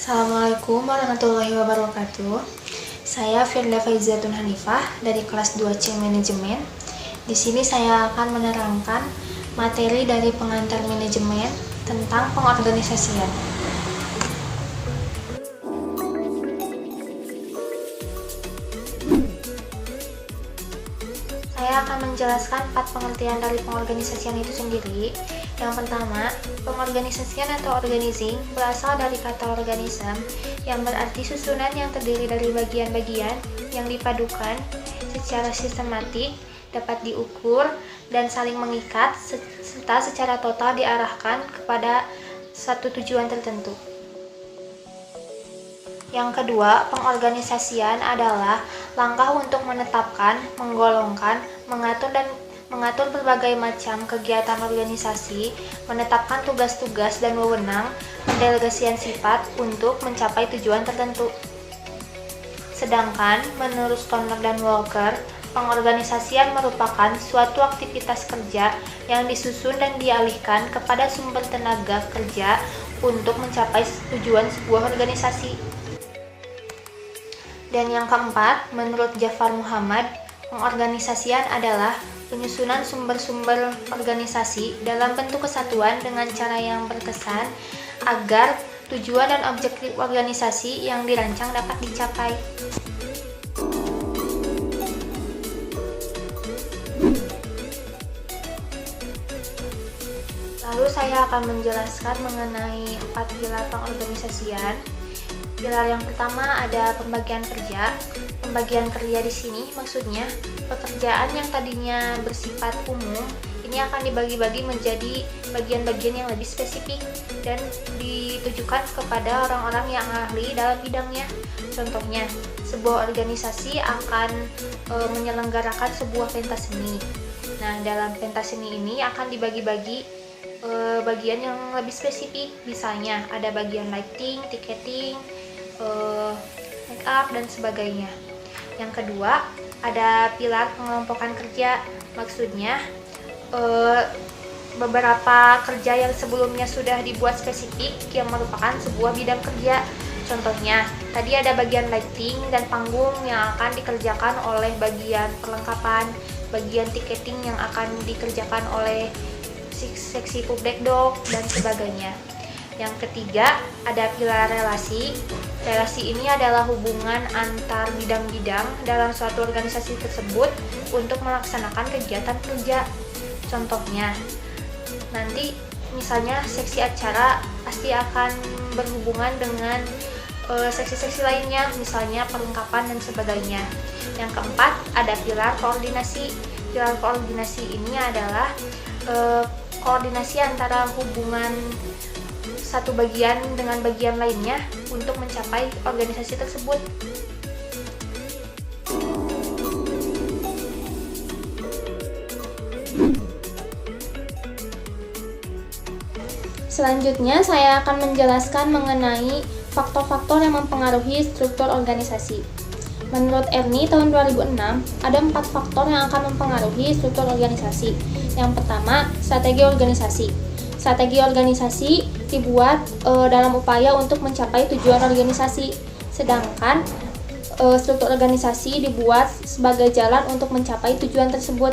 Assalamualaikum warahmatullahi wabarakatuh. Saya Firda Faizatun Hanifah dari kelas 2C Manajemen. Di sini saya akan menerangkan materi dari pengantar manajemen tentang pengorganisasian. Saya akan menjelaskan 4 pengertian dari pengorganisasian itu sendiri. Yang pertama, pengorganisasian atau organizing berasal dari kata organism yang berarti susunan yang terdiri dari bagian-bagian yang dipadukan secara sistematik, dapat diukur, dan saling mengikat, serta secara total diarahkan kepada satu tujuan tertentu. Yang kedua, pengorganisasian adalah langkah untuk menetapkan, menggolongkan, mengatur berbagai macam kegiatan organisasi, menetapkan tugas-tugas dan wewenang, pendelegasian sifat untuk mencapai tujuan tertentu. Sedangkan, menurut Stoner dan Walker, pengorganisasian merupakan suatu aktivitas kerja yang disusun dan dialihkan kepada sumber tenaga kerja untuk mencapai tujuan sebuah organisasi. Dan yang keempat, menurut Jafar Muhammad, pengorganisasian adalah penyusunan sumber-sumber organisasi dalam bentuk kesatuan dengan cara yang berkesan agar tujuan dan objektif organisasi yang dirancang dapat dicapai. Lalu saya akan menjelaskan mengenai 4 pilar pengorganisasian. Pilar yang pertama ada pembagian kerja. Pembagian kerja di sini maksudnya pekerjaan yang tadinya bersifat umum ini akan dibagi-bagi menjadi bagian-bagian yang lebih spesifik dan ditujukan kepada orang-orang yang ahli dalam bidangnya. Contohnya, sebuah organisasi akan menyelenggarakan sebuah pentas seni. Nah, dalam pentas seni ini akan dibagi-bagi bagian yang lebih spesifik. Misalnya ada bagian lighting, ticketing, make up, dan sebagainya. Yang kedua, ada pilar pengelompokan kerja. Maksudnya, beberapa kerja yang sebelumnya sudah dibuat spesifik yang merupakan sebuah bidang kerja. Contohnya, tadi ada bagian lighting dan panggung yang akan dikerjakan oleh bagian perlengkapan, bagian ticketing yang akan dikerjakan oleh seksi public dog, dan sebagainya. Yang ketiga, ada pilar relasi. Relasi ini adalah hubungan antar bidang-bidang dalam suatu organisasi tersebut untuk melaksanakan kegiatan kerja. Contohnya, nanti misalnya seksi acara pasti akan berhubungan dengan seksi-seksi lainnya, misalnya perlengkapan dan sebagainya. Yang keempat, ada pilar koordinasi. Pilar koordinasi ini adalah koordinasi antara hubungan satu bagian dengan bagian lainnya untuk mencapai organisasi tersebut. Selanjutnya saya akan menjelaskan mengenai faktor-faktor yang mempengaruhi struktur organisasi. Menurut Ernie tahun 2006, ada 4 faktor yang akan mempengaruhi struktur organisasi. Yang pertama, strategi organisasi. Strategi organisasi dibuat dalam upaya untuk mencapai tujuan organisasi, sedangkan struktur organisasi dibuat sebagai jalan untuk mencapai tujuan tersebut.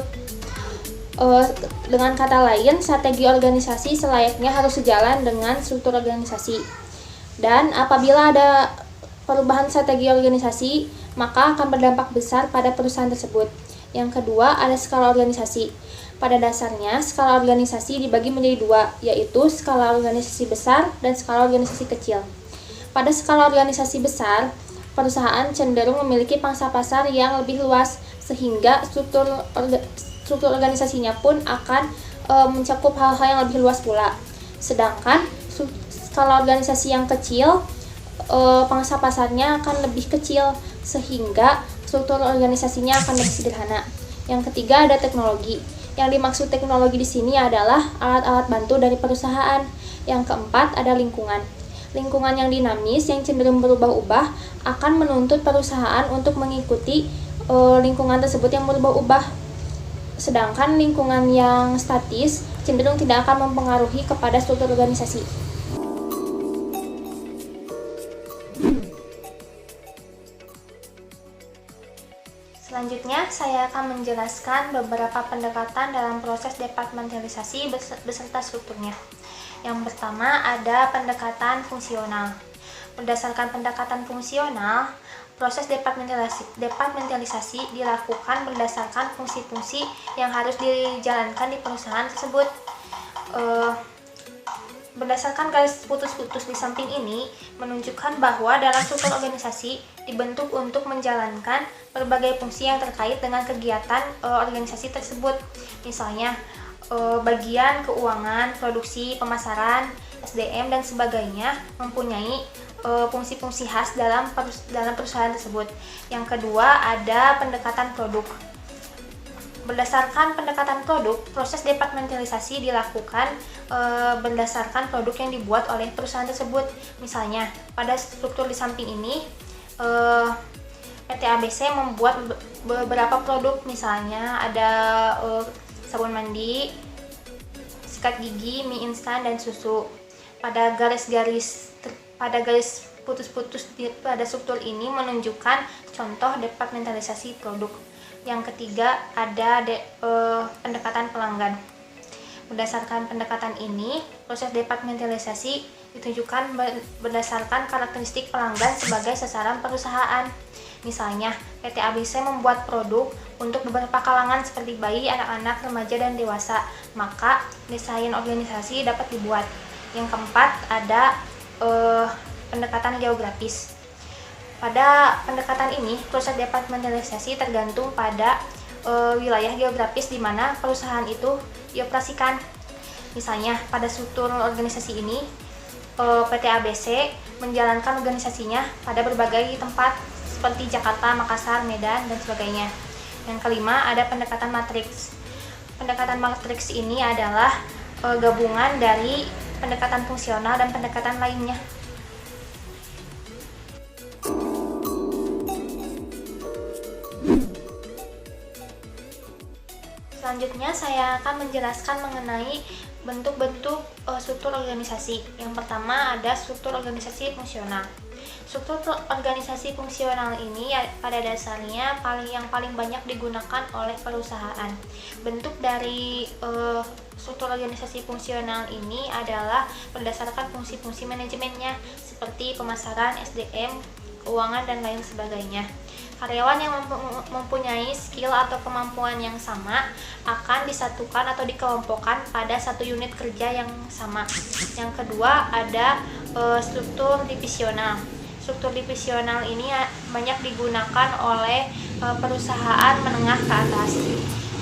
Dengan kata lain, strategi organisasi selayaknya harus sejalan dengan struktur organisasi. Dan apabila ada perubahan strategi organisasi, maka akan berdampak besar pada perusahaan tersebut. Yang kedua, ada skala organisasi. Pada dasarnya, skala organisasi dibagi menjadi 2, yaitu skala organisasi besar dan skala organisasi kecil. Pada skala organisasi besar, perusahaan cenderung memiliki pangsa pasar yang lebih luas, sehingga struktur organisasinya pun akan mencakup hal-hal yang lebih luas pula. Sedangkan skala organisasi yang kecil, pangsa pasarnya akan lebih kecil, sehingga struktur organisasinya akan lebih sederhana. Yang ketiga, ada teknologi. Yang dimaksud teknologi di sini adalah alat-alat bantu dari perusahaan. Yang keempat, ada lingkungan. Lingkungan yang dinamis yang cenderung berubah-ubah akan menuntut perusahaan untuk mengikuti lingkungan tersebut yang berubah-ubah. Sedangkan lingkungan yang statis cenderung tidak akan mempengaruhi kepada struktur organisasi. Selanjutnya, saya akan menjelaskan beberapa pendekatan dalam proses departementalisasi beserta strukturnya. Yang pertama ada pendekatan fungsional. Berdasarkan pendekatan fungsional, proses departementalisasi dilakukan berdasarkan fungsi-fungsi yang harus dijalankan di perusahaan tersebut. Berdasarkan garis putus-putus di samping ini menunjukkan bahwa dalam struktur organisasi dibentuk untuk menjalankan berbagai fungsi yang terkait dengan kegiatan organisasi tersebut. Misalnya bagian keuangan, produksi, pemasaran, SDM dan sebagainya mempunyai fungsi-fungsi khas dalam perusahaan tersebut. Yang kedua ada pendekatan produk. Berdasarkan pendekatan produk, proses departementalisasi dilakukan berdasarkan produk yang dibuat oleh perusahaan tersebut. Misalnya, pada struktur di samping ini, PT ABC membuat beberapa produk, misalnya ada sabun mandi, sikat gigi, mie instan, dan susu. Pada garis putus-putus pada struktur ini menunjukkan contoh departementalisasi produk. Yang ketiga ada pendekatan pelanggan. Berdasarkan pendekatan ini, proses departementalisasi ditunjukkan berdasarkan karakteristik pelanggan sebagai sasaran perusahaan. Misalnya, PT ABC membuat produk untuk beberapa kalangan seperti bayi, anak-anak, remaja, dan dewasa, maka desain organisasi dapat dibuat. Yang keempat ada pendekatan geografis. Pada pendekatan ini, proses departementalisasi tergantung pada wilayah geografis di mana perusahaan itu dioperasikan. Misalnya, pada struktur organisasi ini, PT ABC menjalankan organisasinya pada berbagai tempat seperti Jakarta, Makassar, Medan, dan sebagainya. Yang kelima, ada pendekatan matriks. Pendekatan matriks ini adalah gabungan dari pendekatan fungsional dan pendekatan lainnya. Selanjutnya saya akan menjelaskan mengenai bentuk-bentuk struktur organisasi. Yang pertama ada struktur organisasi fungsional. Struktur organisasi fungsional ini pada dasarnya yang paling banyak digunakan oleh perusahaan. Bentuk dari struktur organisasi fungsional ini adalah berdasarkan fungsi-fungsi manajemennya seperti pemasaran, SDM, keuangan, dan lain sebagainya. Karyawan yang mempunyai skill atau kemampuan yang sama akan disatukan atau dikelompokkan pada satu unit kerja yang sama. Yang kedua ada struktur divisional. Struktur divisional ini banyak digunakan oleh perusahaan menengah ke atas.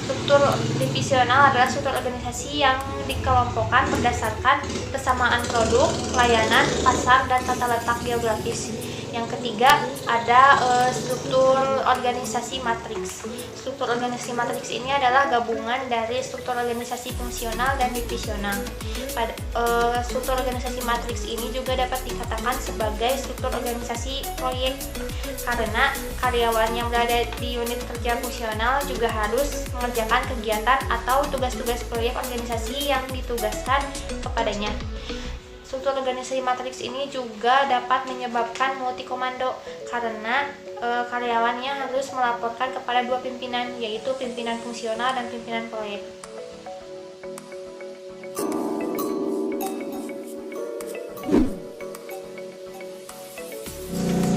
Struktur divisional adalah struktur organisasi yang dikelompokkan berdasarkan kesamaan produk, layanan, pasar, dan tata letak geografis. Yang ketiga ada struktur organisasi matriks. Struktur organisasi matriks ini adalah gabungan dari struktur organisasi fungsional dan divisional. Struktur organisasi matriks ini juga dapat dikatakan sebagai struktur organisasi proyek karena karyawan yang berada di unit kerja fungsional juga harus mengerjakan kegiatan atau tugas-tugas proyek organisasi yang ditugaskan kepadanya. Struktur organisasi matriks ini juga dapat menyebabkan multikomando karena karyawannya harus melaporkan kepada dua pimpinan, yaitu pimpinan fungsional dan pimpinan proyek.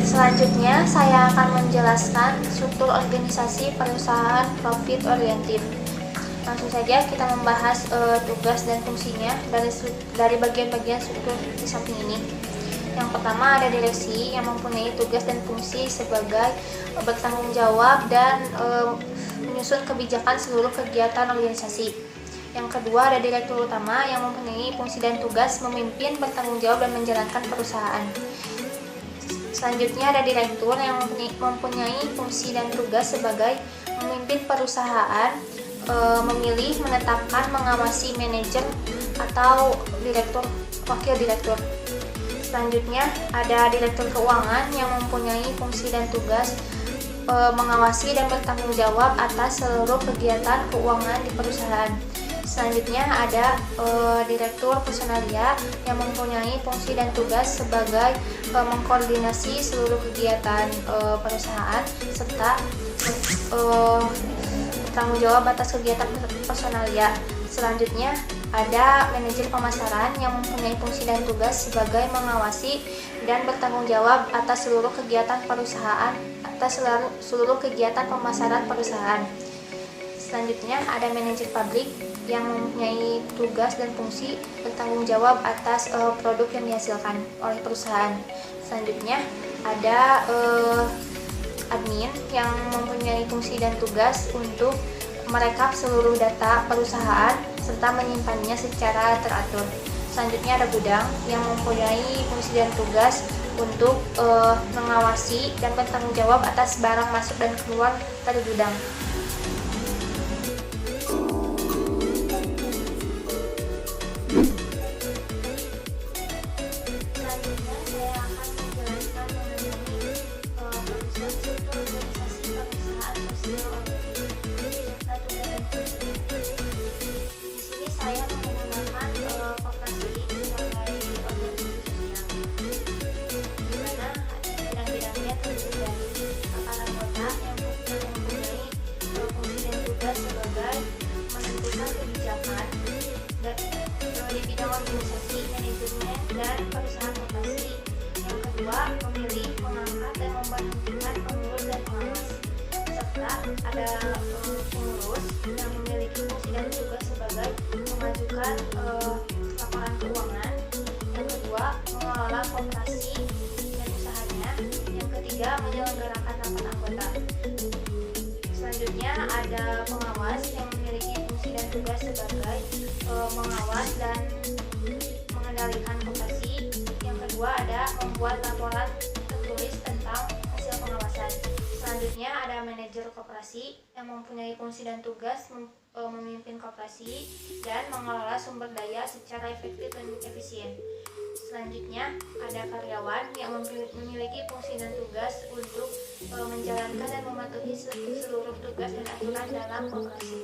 Selanjutnya, saya akan menjelaskan struktur organisasi perusahaan profit oriented. Langsung saja kita membahas tugas dan fungsinya dari bagian-bagian struktur di samping ini. Yang pertama ada direksi yang mempunyai tugas dan fungsi sebagai bertanggung jawab dan menyusun kebijakan seluruh kegiatan organisasi. Yang kedua ada direktur utama yang mempunyai fungsi dan tugas memimpin, bertanggung jawab, dan menjalankan perusahaan. Selanjutnya ada direktur yang mempunyai fungsi dan tugas sebagai memimpin perusahaan, memilih, menetapkan, mengawasi manajer atau direktur, wakil direktur. Selanjutnya ada direktur keuangan yang mempunyai fungsi dan tugas mengawasi dan bertanggung jawab atas seluruh kegiatan keuangan di perusahaan. Selanjutnya ada direktur personalia yang mempunyai fungsi dan tugas sebagai mengkoordinasi seluruh kegiatan perusahaan serta tanggung jawab atas kegiatan personalia. Selanjutnya ada manajer pemasaran yang mempunyai fungsi dan tugas sebagai mengawasi dan bertanggung jawab atas seluruh kegiatan perusahaan, atas seluruh kegiatan pemasaran perusahaan. Selanjutnya ada manajer pabrik yang mempunyai tugas dan fungsi bertanggung jawab atas produk yang dihasilkan oleh perusahaan. Selanjutnya ada admin yang mempunyai fungsi dan tugas untuk merekap seluruh data perusahaan serta menyimpannya secara teratur. Selanjutnya ada gudang yang mempunyai fungsi dan tugas untuk mengawasi dan bertanggung jawab atas barang masuk dan keluar dari gudang. Selanjutnya saya akan menjelaskan mengenai perusahaan struktur organisasi perusahaan sosial serta tugas dan fungsi. Di sini saya menggunakan koperasi sebagai organisasi sosial, di mana bidang-bidangnya terdiri dari para anggota yang mempunyai fungsi dan tugas sebagai menentukan kebijakan di bidang organisasi, manajemen, dan perusahaan koperasi. Yang kedua, memilih, mengangkat, dan memberhentikan pengurus dan pengawas. Serta ada pengurus yang memiliki fungsi dan tugas sebagai mengajukan laporan keuangan. Yang kedua, mengelola koperasi dan usahanya. Yang ketiga, menyelenggarakan rapat anggota. Selanjutnya ada pengawas yang memiliki fungsi dan tugas sebagai mengawas dan mengendalikan koperasi. Yang kedua ada membuat laporan tertulis tentang hasil pengawasan. Selanjutnya ada manajer koperasi yang mempunyai fungsi dan tugas memimpin koperasi dan mengelola sumber daya secara efektif dan efisien. Selanjutnya ada karyawan yang memiliki fungsi dan tugas untuk menjalankan dan mematuhi seluruh tugas dan aturan dalam koperasi.